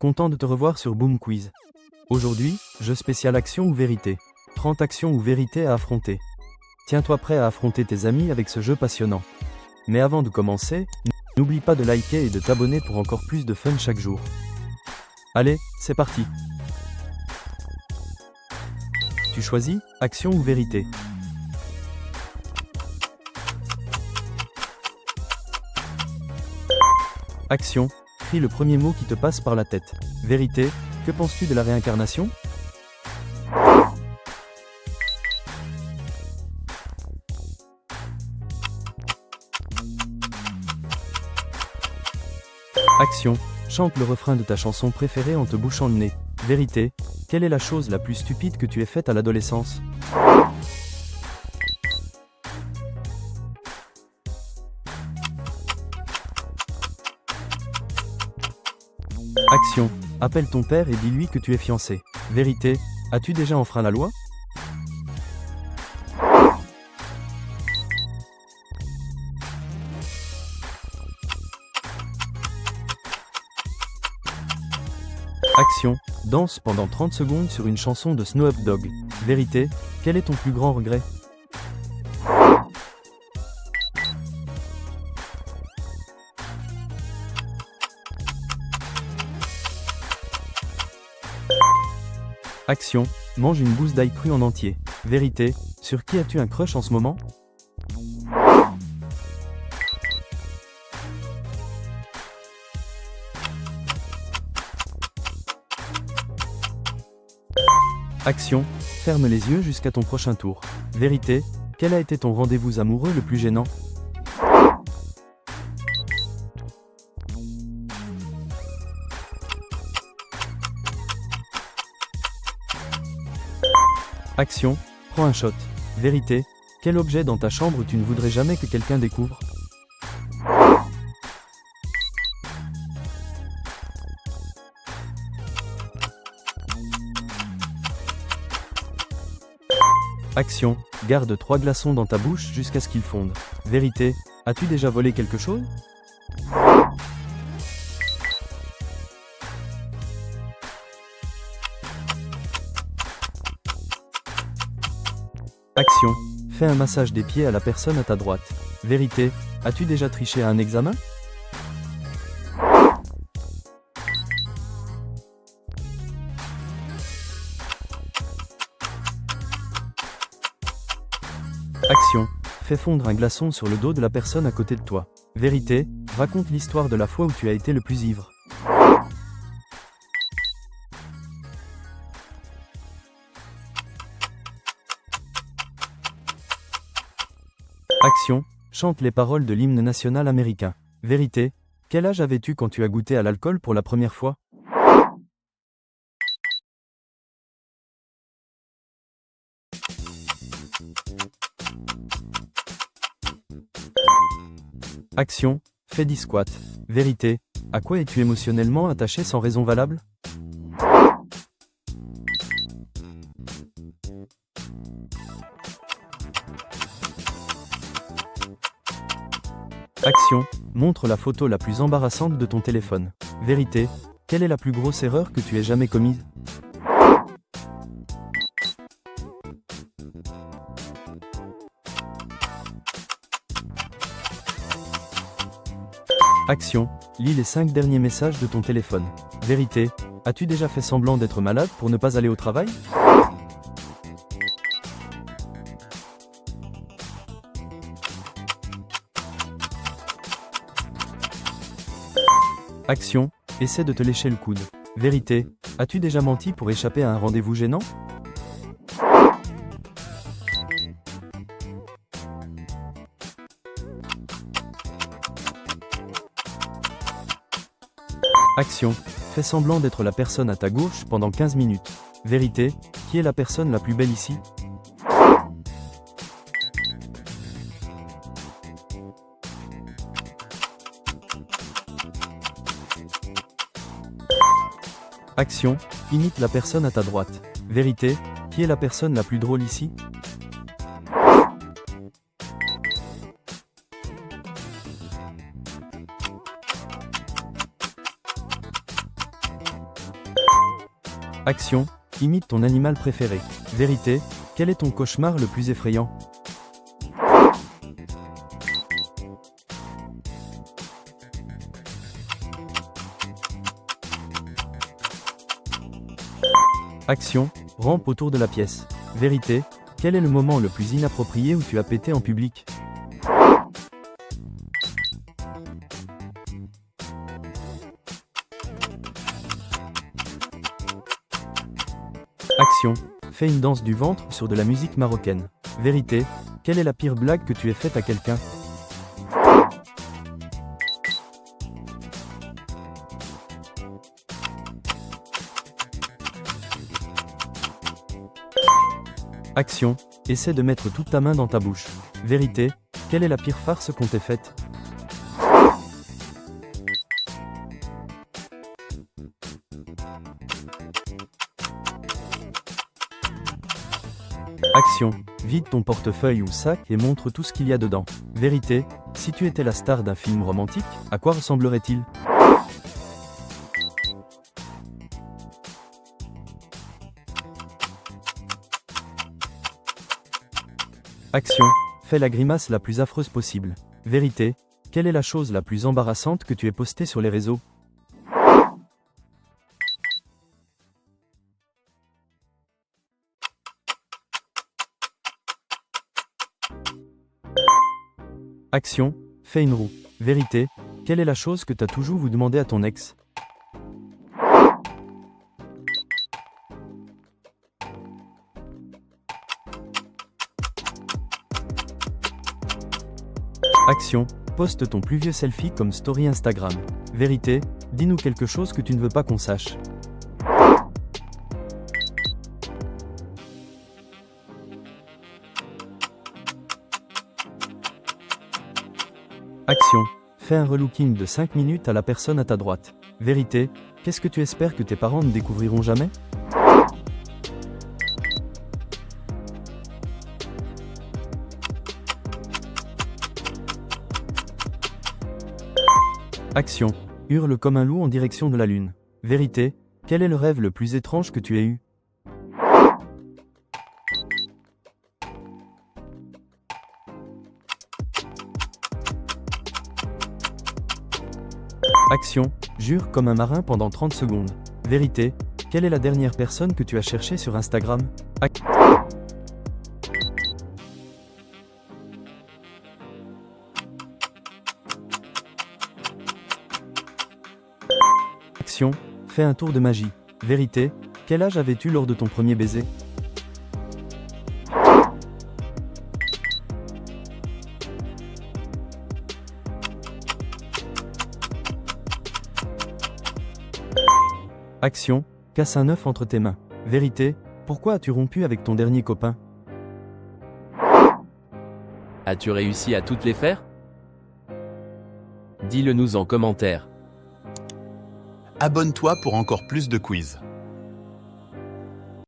Content de te revoir sur Boom Quiz. Aujourd'hui, jeu spécial action ou vérité. 30 actions ou vérités à affronter. Tiens-toi prêt à affronter tes amis avec ce jeu passionnant. Mais avant de commencer, n'oublie pas de liker et de t'abonner pour encore plus de fun chaque jour. Allez, c'est parti. Tu choisis, action ou vérité. Action, crie le premier mot qui te passe par la tête. Vérité, que penses-tu de la réincarnation? Action, chante le refrain de ta chanson préférée en te bouchant le nez. Vérité, quelle est la chose la plus stupide que tu aies faite à l'adolescence? Action, appelle ton père et dis-lui que tu es fiancé. Vérité, as-tu déjà enfreint la loi? Action, danse pendant 30 secondes sur une chanson de Snoop Dogg. Vérité, quel est ton plus grand regret? Action, mange une gousse d'ail crue en entier. Vérité, sur qui as-tu un crush en ce moment? Action, ferme les yeux jusqu'à ton prochain tour. Vérité, quel a été ton rendez-vous amoureux le plus gênant? Action, prends un shot. Vérité, quel objet dans ta chambre tu ne voudrais jamais que quelqu'un découvre? Action, garde 3 glaçons dans ta bouche jusqu'à ce qu'ils fondent. Vérité, as-tu déjà volé quelque chose? Action, fais un massage des pieds à la personne à ta droite. Vérité, as-tu déjà triché à un examen? Action, fais fondre un glaçon sur le dos de la personne à côté de toi. Vérité, raconte l'histoire de la fois où tu as été le plus ivre. Action, chante les paroles de l'hymne national américain. Vérité, quel âge avais-tu quand tu as goûté à l'alcool pour la première fois? Action, fais 10 squats. Vérité, à quoi es-tu émotionnellement attaché sans raison valable? Action, montre la photo la plus embarrassante de ton téléphone. Vérité, quelle est la plus grosse erreur que tu aies jamais commise? Action, lis les 5 derniers messages de ton téléphone. Vérité, as-tu déjà fait semblant d'être malade pour ne pas aller au travail? Action, essaie de te lécher le coude. Vérité, as-tu déjà menti pour échapper à un rendez-vous gênant? Action, fais semblant d'être la personne à ta gauche pendant 15 minutes. Vérité, qui est la personne la plus belle ici? Action, imite la personne à ta droite. Vérité, qui est la personne la plus drôle ici? Action, imite ton animal préféré. Vérité, quel est ton cauchemar le plus effrayant? Action, rampe autour de la pièce. Vérité, quel est le moment le plus inapproprié où tu as pété en public? Action, fais une danse du ventre sur de la musique marocaine. Vérité, quelle est la pire blague que tu aies faite à quelqu'un? Action, essaie de mettre toute ta main dans ta bouche. Vérité, quelle est la pire farce qu'on t'ait faite? Action, vide ton portefeuille ou sac et montre tout ce qu'il y a dedans. Vérité, si tu étais la star d'un film romantique, à quoi ressemblerait-il? Action, fais la grimace la plus affreuse possible. Vérité, quelle est la chose la plus embarrassante que tu aies postée sur les réseaux? Action, fais une roue. Vérité, quelle est la chose que t'as toujours voulu demander à ton ex? Action, poste ton plus vieux selfie comme story Instagram. Vérité, dis-nous quelque chose que tu ne veux pas qu'on sache. Action, fais un relooking de 5 minutes à la personne à ta droite. Vérité, qu'est-ce que tu espères que tes parents ne découvriront jamais? Action, hurle comme un loup en direction de la lune. Vérité, quel est le rêve le plus étrange que tu aies eu? Action, jure comme un marin pendant 30 secondes. Vérité, quelle est la dernière personne que tu as cherchée sur Instagram? Action, fais un tour de magie. Vérité, quel âge avais-tu lors de ton premier baiser? Action, casse un œuf entre tes mains. Vérité, pourquoi as-tu rompu avec ton dernier copain? As-tu réussi à toutes les faire? Dis-le nous en commentaire. Abonne-toi pour encore plus de quiz.